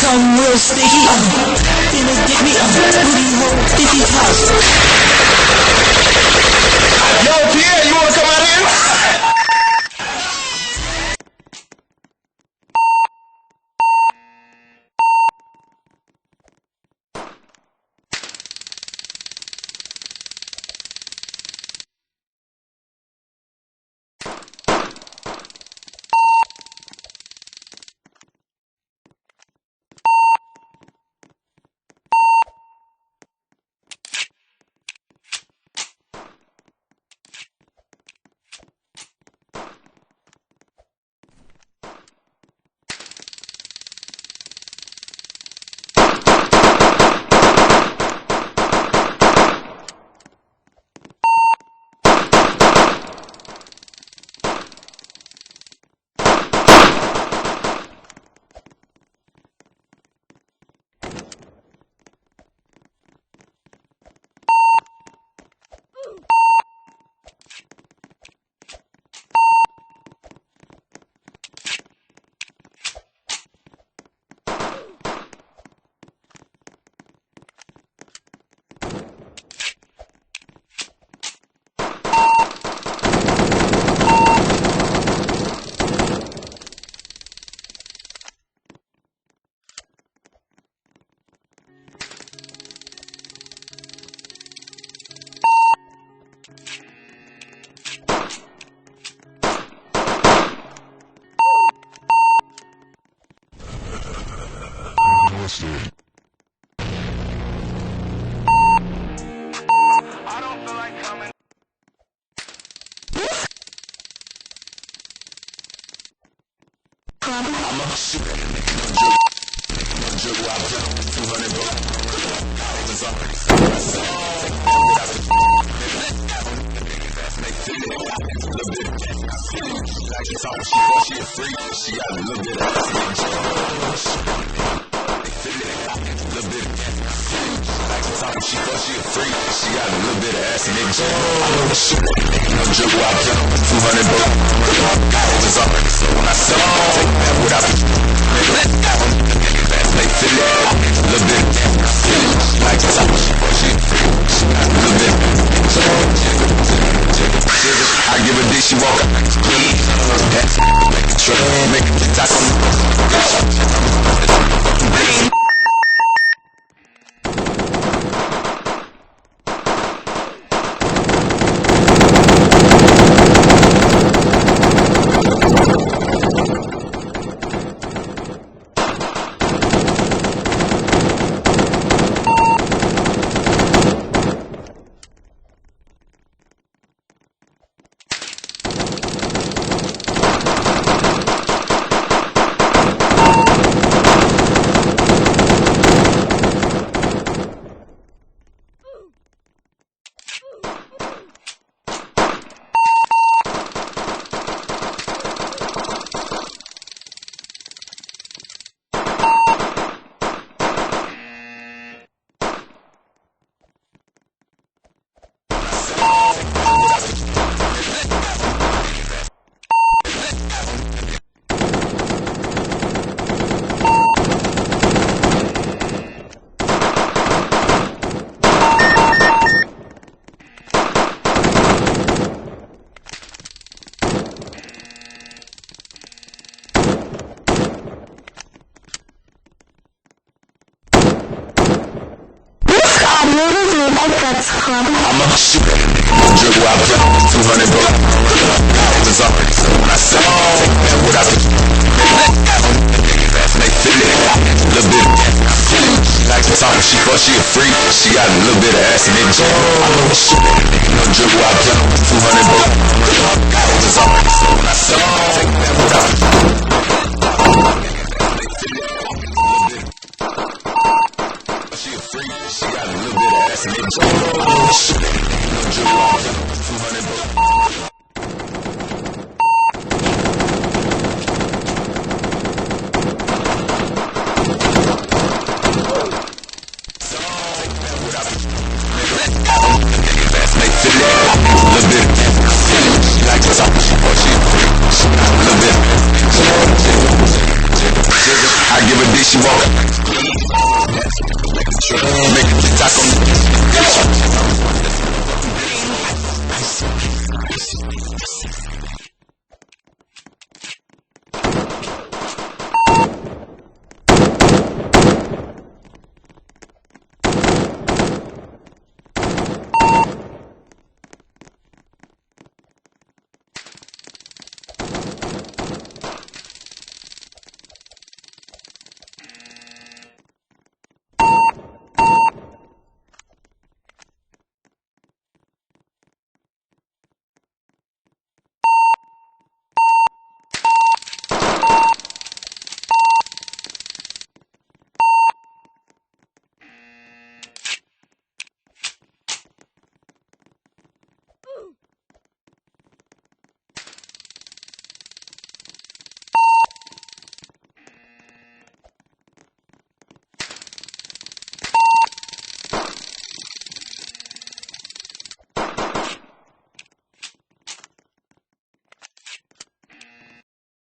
Come real sticky, finna get me a booty hole sticky house. Yo, Pierre, you wanna come out here? She a freak, she got a little bit of she a freak, she got a little bit of ass and nigga. No joke, I jump 200 bucks. Was up, so when I sell it, take that without the they feel it, a little bit like the top, she a freak, she got a little bit I give a dick, she walk up, that's make a truck, make a TikTok on I'ma shoot at a nigga, no dribble, I put 200 bro. It was already so when I said, take that what I put. Niggas ass, they feel it. Little bit of ass, she like to talk, she fuck, she a freak. She got a little bit of ass in it, I'ma shoot at a nigga, no dribble, I put 200 bro. It was already so when I said, take that what I put. She a freak, she got a little bit of ass in it, shoot at a nigga, no dribble, I put 200 bro. I give a dick, she walk. Make a TikTok on the